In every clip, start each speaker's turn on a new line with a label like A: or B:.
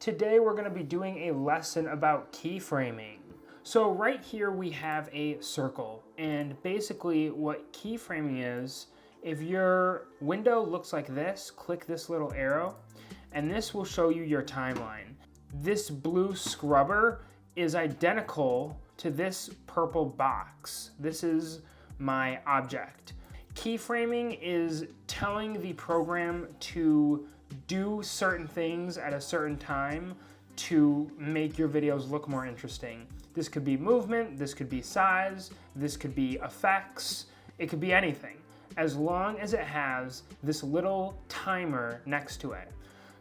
A: Today we're going to be doing a lesson about keyframing. So right here we have a circle, and basically what keyframing is, if your window looks like this, click this little arrow and this will show you your timeline. This blue scrubber is identical to this purple box. This is my object. Keyframing is telling the program to do certain things at a certain time to make your videos look more interesting. This could be movement, this could be size, this could be effects, it could be anything, as long as it has this little timer next to it.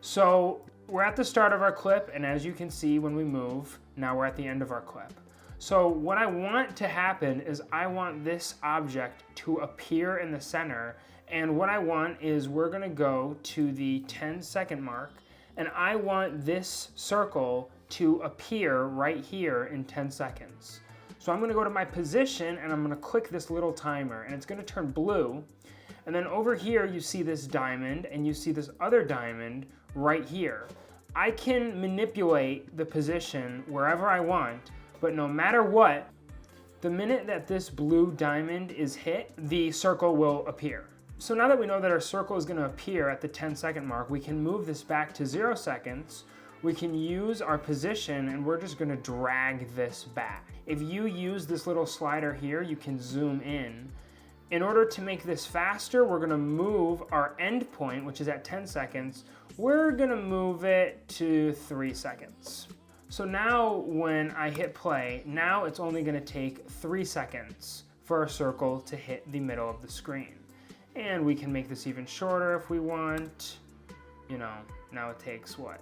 A: So we're at the start of our clip, and as you can see when we move, now we're at the end of our clip. So what I want to happen is I want this object to appear in the center, and what I want is we're gonna go to the 10-second mark, and I want this circle to appear right here in 10 seconds. So I'm gonna go to my position and I'm gonna click this little timer, and it's gonna turn blue. And then over here you see this diamond, and you see this other diamond right here. I can manipulate the position wherever I want, but no matter what, the minute that this blue diamond is hit, the circle will appear. So now that we know that our circle is going to appear at the 10-second mark, we can move this back to 0 seconds. We can use our position, and we're just going to drag this back. If you use this little slider here, you can zoom in. In order to make this faster, we're going to move our end point, which is at 10 seconds. We're going to move it to 3 seconds. So now when I hit play, now it's only going to take 3 seconds for our circle to hit the middle of the screen. And we can make this even shorter if we want. You know, now it takes what?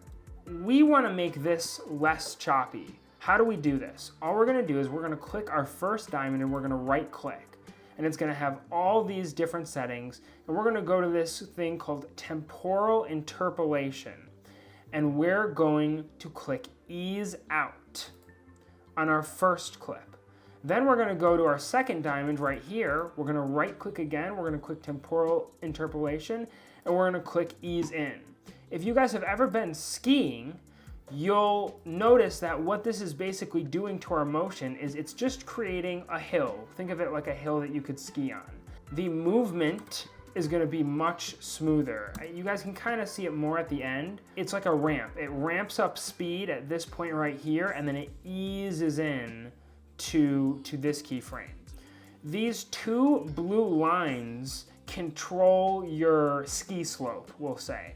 A: We want to make this less choppy. How do we do this? All we're going to do is we're going to click our first diamond and we're going to right click. And it's going to have all these different settings. And we're going to go to this thing called temporal interpolation. And we're going to click ease out on our first clip. Then we're going to go to our second diamond right here. We're going to right click again. We're going to click temporal interpolation, and we're going to click ease in. If you guys have ever been skiing, you'll notice that what this is basically doing to our motion is it's just creating a hill. Think of it like a hill that you could ski on. The movement is going to be much smoother. You guys can kind of see it more at the end. It's like a ramp. It ramps up speed at this point right here, and then it eases in to this keyframe. These two blue lines control your ski slope, we'll say.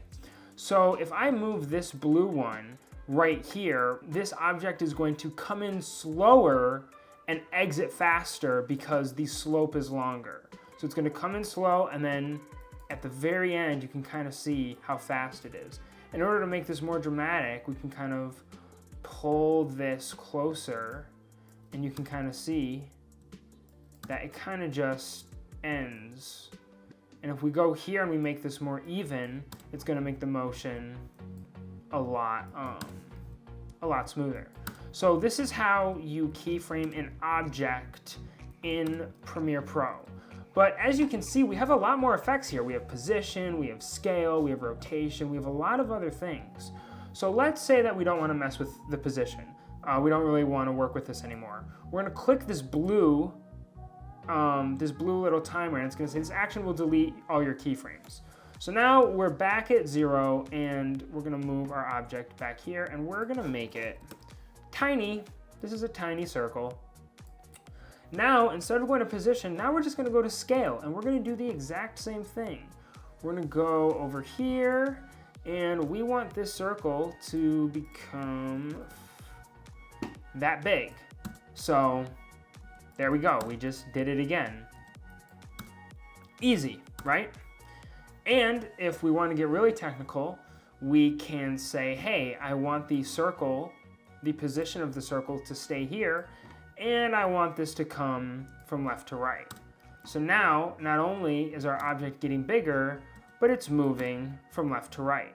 A: So if I move this blue one right here, this object is going to come in slower and exit faster because the slope is longer. So it's going to come in slow, and then at the very end you can kind of see how fast it is. In order to make this more dramatic, we can kind of pull this closer, and you can kind of see that it kind of just ends. And if we go here and we make this more even, it's going to make the motion a lot smoother. So this is how you keyframe an object in Premiere Pro. But as you can see, we have a lot more effects here. We have position, we have scale, we have rotation, we have a lot of other things. So let's say that we don't want to mess with the position. We don't really want to work with this anymore. We're going to click this blue little timer, and it's going to say this action will delete all your keyframes. So now we're back at 0, and we're going to move our object back here, and we're going to make it tiny. This is a tiny circle. Now, instead of going to position, now we're just going to go to scale, and we're going to do the exact same thing. We're going to go over here, and we want this circle to become that big. So there we go. We just did it again. Easy, right? And if we want to get really technical, we can say, hey, I want the circle, the position of the circle to stay here, and I want this to come from left to right. So now, not only is our object getting bigger, but it's moving from left to right.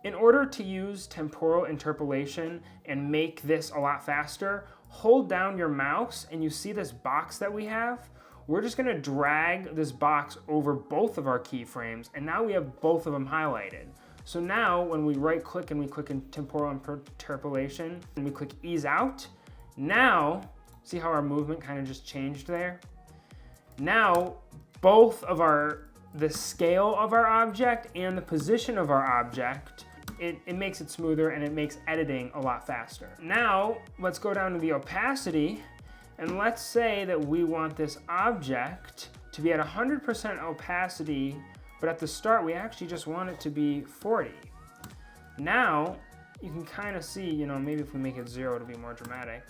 A: In order to use temporal interpolation and make this a lot faster, hold down your mouse, and you see this box that we have? We're just going to drag this box over both of our keyframes, and now we have both of them highlighted. So now when we right click and we click in temporal interpolation and we click ease out, now see how our movement kind of just changed there? Now both of the scale of our object and the position of our object, it makes it smoother and it makes editing a lot faster. Now let's go down to the opacity, and let's say that we want this object to be at 100% opacity, but at the start we actually just want it to be 40. Now you can kind of see, you know, maybe if we make it 0 to be more dramatic,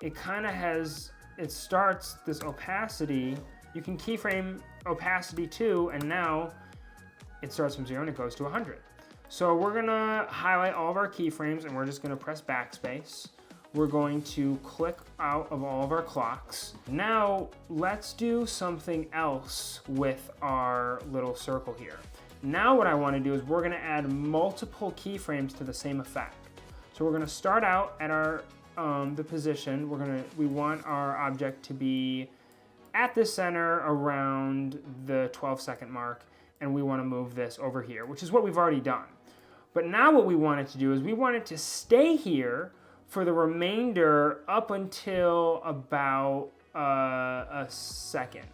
A: it kind of has, it starts this opacity. You can keyframe opacity too, and now it starts from 0 and it goes to 100. So we're gonna highlight all of our keyframes and we're just gonna press backspace. We're going to click out of all of our clocks. Now let's do something else with our little circle here. Now what I want to do is we're going to add multiple keyframes to the same effect. So we're going to start out at our the position. We want our object to be at the center around the 12-second mark, and we want to move this over here, which is what we've already done. But now what we want it to do is we want it to stay here for the remainder up until about a second.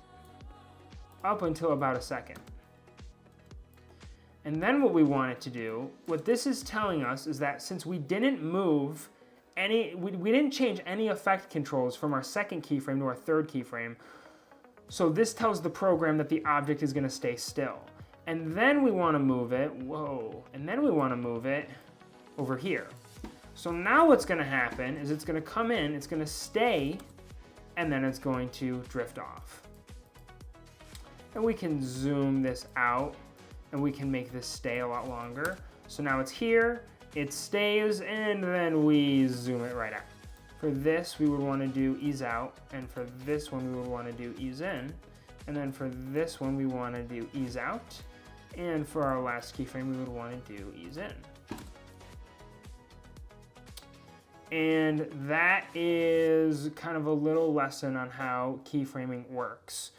A: Up until about a second. And then what we want it to do, what this is telling us is that since we didn't move any, we didn't change any effect controls from our second keyframe to our third keyframe, so this tells the program that the object is going to stay still. And then we want to move it, and then we want to move it over here. So now what's going to happen is it's going to come in, it's going to stay, and then it's going to drift off. And we can zoom this out, and we can make this stay a lot longer. So now it's here, it stays, and then we zoom it right out. For this, we would want to do ease out, and for this one, we would want to do ease in. And then for this one, we want to do ease out. And for our last keyframe, we would want to do ease in. And that is kind of a little lesson on how keyframing works.